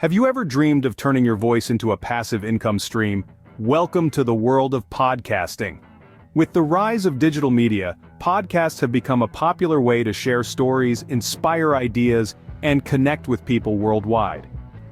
Have you ever dreamed of turning your voice into a passive income stream? Welcome to the world of podcasting. With the rise of digital media, podcasts have become a popular way to share stories, inspire ideas, and connect with people worldwide.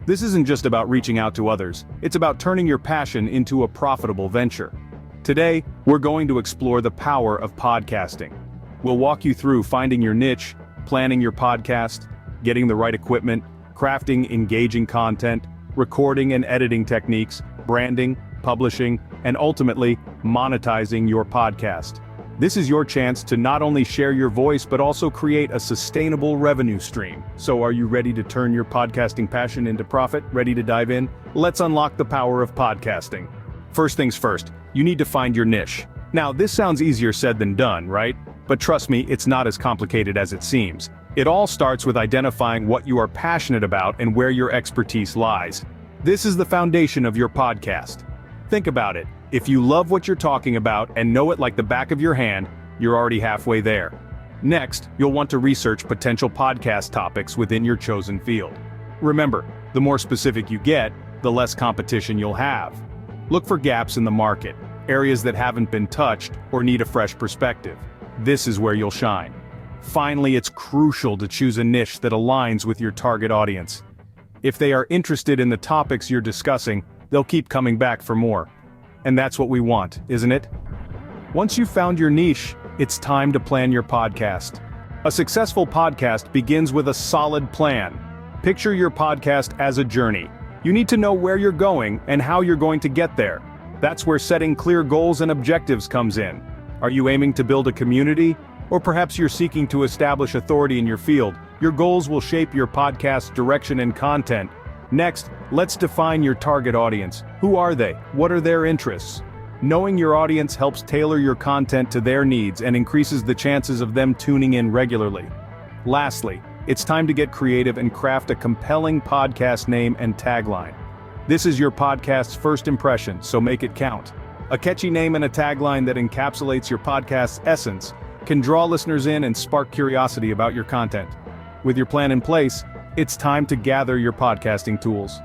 This isn't just about reaching out to others, it's about turning your passion into a profitable venture. Today, we're going to explore the power of podcasting. We'll walk you through finding your niche, planning your podcast, getting the right equipment, crafting engaging content, recording and editing techniques, branding, publishing, and ultimately, monetizing your podcast. This is your chance to not only share your voice but also create a sustainable revenue stream. So are you ready to turn your podcasting passion into profit? Ready to dive in? Let's unlock the power of podcasting. First things first, you need to find your niche. Now, this sounds easier said than done, right? But trust me, it's not as complicated as it seems. It all starts with identifying what you are passionate about and where your expertise lies. This is the foundation of your podcast. Think about it. If you love what you're talking about and know it like the back of your hand, you're already halfway there. Next, you'll want to research potential podcast topics within your chosen field. Remember, the more specific you get, the less competition you'll have. Look for gaps in the market, areas that haven't been touched or need a fresh perspective. This is where you'll shine. Finally, it's crucial to choose a niche that aligns with your target audience. If they are interested in the topics you're discussing, they'll keep coming back for more. And that's what we want, isn't it? Once you've found your niche, it's time to plan your podcast. A successful podcast begins with a solid plan. Picture your podcast as a journey. You need to know where you're going and how you're going to get there. That's where setting clear goals and objectives comes in. Are you aiming to build a community? Or perhaps you're seeking to establish authority in your field. Your goals will shape your podcast's direction and content. Next, let's define your target audience. Who are they? What are their interests? Knowing your audience helps tailor your content to their needs and increases the chances of them tuning in regularly. Lastly, it's time to get creative and craft a compelling podcast name and tagline. This is your podcast's first impression, so make it count. A catchy name and a tagline that encapsulates your podcast's essence can draw listeners in and spark curiosity about your content. With your plan in place, it's time to gather your podcasting tools.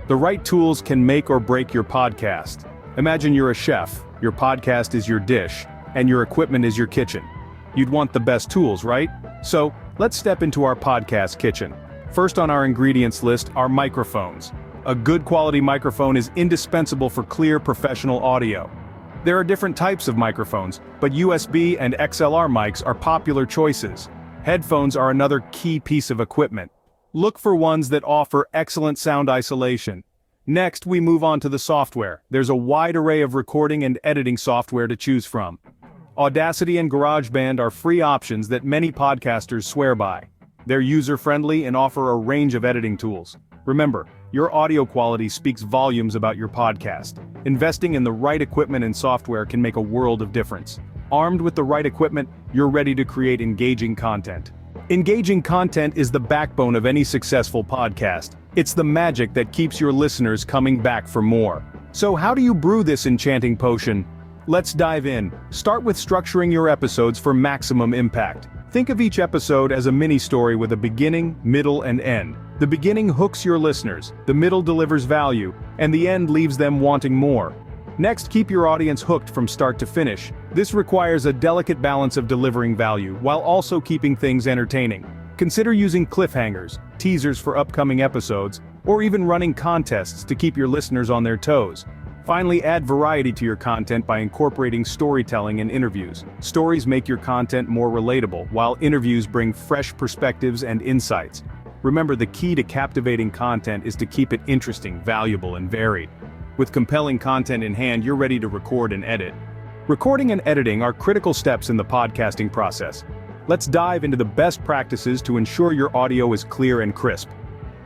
The right tools can make or break your podcast. Imagine you're a chef, your podcast is your dish, and your equipment is your kitchen. You'd want the best tools, right? So, let's step into our podcast kitchen. First on our ingredients list are microphones. A good quality microphone is indispensable for clear professional audio. There are different types of microphones, but USB and XLR mics are popular choices. Headphones are another key piece of equipment. Look for ones that offer excellent sound isolation. Next, we move on to the software. There's a wide array of recording and editing software to choose from. Audacity and GarageBand are free options that many podcasters swear by. They're user-friendly and offer a range of editing tools. Remember, your audio quality speaks volumes about your podcast. Investing in the right equipment and software can make a world of difference. Armed with the right equipment, you're ready to create engaging content. Engaging content is the backbone of any successful podcast. It's the magic that keeps your listeners coming back for more. So how do you brew this enchanting potion? Let's dive in. Start with structuring your episodes for maximum impact. Think of each episode as a mini-story with a beginning, middle, and end. The beginning hooks your listeners, the middle delivers value, and the end leaves them wanting more. Next, keep your audience hooked from start to finish. This requires a delicate balance of delivering value, while also keeping things entertaining. Consider using cliffhangers, teasers for upcoming episodes, or even running contests to keep your listeners on their toes. Finally, add variety to your content by incorporating storytelling and interviews. Stories make your content more relatable, while interviews bring fresh perspectives and insights. Remember, the key to captivating content is to keep it interesting, valuable, and varied. With compelling content in hand, you're ready to record and edit. Recording and editing are critical steps in the podcasting process. Let's dive into the best practices to ensure your audio is clear and crisp.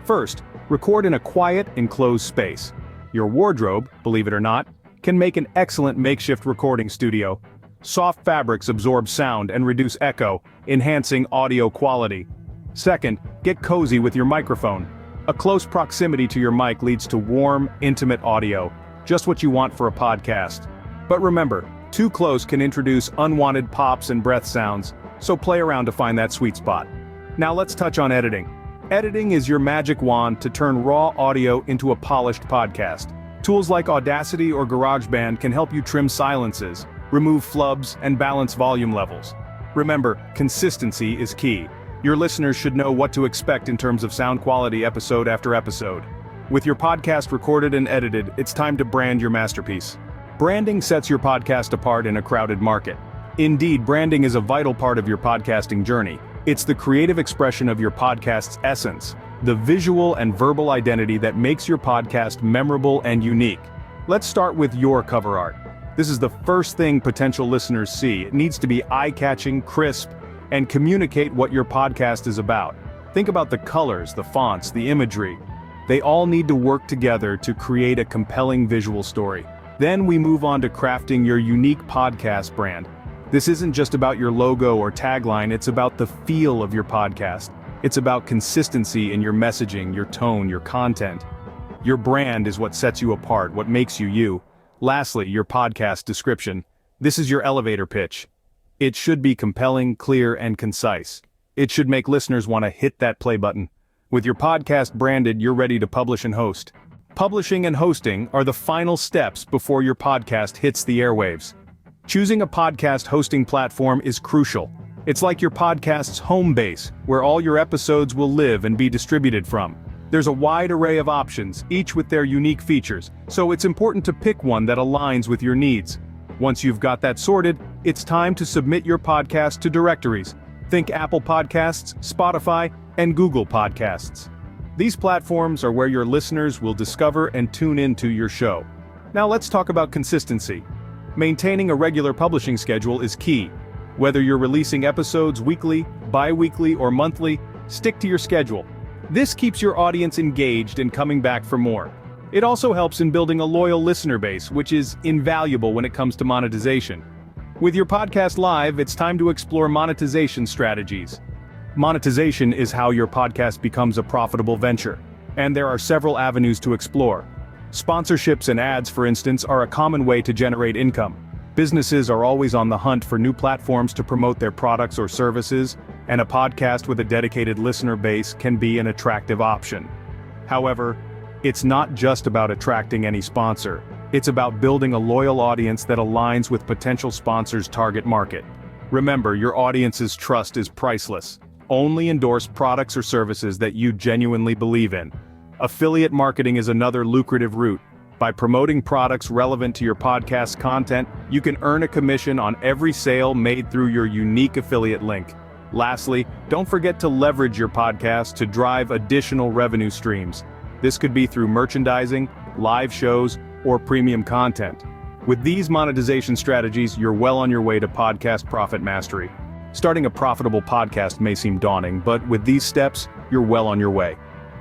First, record in a quiet, enclosed space. Your wardrobe, believe it or not, can make an excellent makeshift recording studio. Soft fabrics absorb sound and reduce echo, enhancing audio quality. Second, get cozy with your microphone. A close proximity to your mic leads to warm, intimate audio, just what you want for a podcast. But remember, too close can introduce unwanted pops and breath sounds, so play around to find that sweet spot. Now let's touch on editing. Editing is your magic wand to turn raw audio into a polished podcast. Tools like Audacity or GarageBand can help you trim silences, remove flubs, and balance volume levels. Remember, consistency is key. Your listeners should know what to expect in terms of sound quality episode after episode. With your podcast recorded and edited, it's time to brand your masterpiece. Branding sets your podcast apart in a crowded market. Indeed, branding is a vital part of your podcasting journey. It's the creative expression of your podcast's essence, the visual and verbal identity that makes your podcast memorable and unique. Let's start with your cover art. This is the first thing potential listeners see. It needs to be eye-catching, crisp, and communicate what your podcast is about. Think about the colors, the fonts, the imagery. They all need to work together to create a compelling visual story. Then we move on to crafting your unique podcast brand. This isn't just about your logo or tagline, it's about the feel of your podcast. It's about consistency in your messaging, your tone, your content. Your brand is what sets you apart, what makes you you. Lastly, your podcast description. This is your elevator pitch. It should be compelling, clear, and concise. It should make listeners want to hit that play button. With your podcast branded, you're ready to publish and host. Publishing and hosting are the final steps before your podcast hits the airwaves. Choosing a podcast hosting platform is crucial. It's like your podcast's home base, where all your episodes will live and be distributed from. There's a wide array of options, each with their unique features, so it's important to pick one that aligns with your needs. Once you've got that sorted, it's time to submit your podcast to directories. Think Apple Podcasts, Spotify, and Google Podcasts. These platforms are where your listeners will discover and tune into your show. Now let's talk about consistency. Maintaining a regular publishing schedule is key. Whether you're releasing episodes weekly, bi-weekly, or monthly, stick to your schedule. This keeps your audience engaged and coming back for more. It also helps in building a loyal listener base, which is invaluable when it comes to monetization. With your podcast live, it's time to explore monetization strategies. Monetization is how your podcast becomes a profitable venture, and there are several avenues to explore. Sponsorships and ads, for instance, are a common way to generate income. Businesses are always on the hunt for new platforms to promote their products or services, and a podcast with a dedicated listener base can be an attractive option. However, it's not just about attracting any sponsor. It's about building a loyal audience that aligns with potential sponsors' target market. Remember, your audience's trust is priceless. Only endorse products or services that you genuinely believe in. Affiliate marketing is another lucrative route. By promoting products relevant to your podcast's content, you can earn a commission on every sale made through your unique affiliate link. Lastly, don't forget to leverage your podcast to drive additional revenue streams. This could be through merchandising, live shows, or premium content. With these monetization strategies, you're well on your way to podcast profit mastery. Starting a profitable podcast may seem daunting, but with these steps, you're well on your way.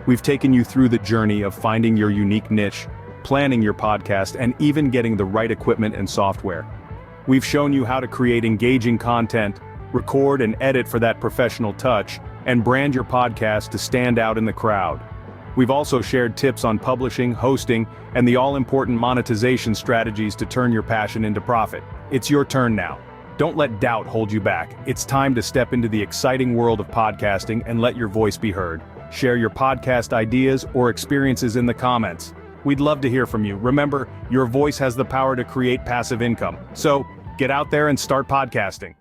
We've taken you through the journey of finding your unique niche, planning your podcast, and even getting the right equipment and software. We've shown you how to create engaging content, record and edit for that professional touch, and brand your podcast to stand out in the crowd. We've also shared tips on publishing, hosting, and the all-important monetization strategies to turn your passion into profit. It's your turn now. Don't let doubt hold you back. It's time to step into the exciting world of podcasting and let your voice be heard. Share your podcast ideas or experiences in the comments. We'd love to hear from you. Remember, your voice has the power to create passive income. So, get out there and start podcasting.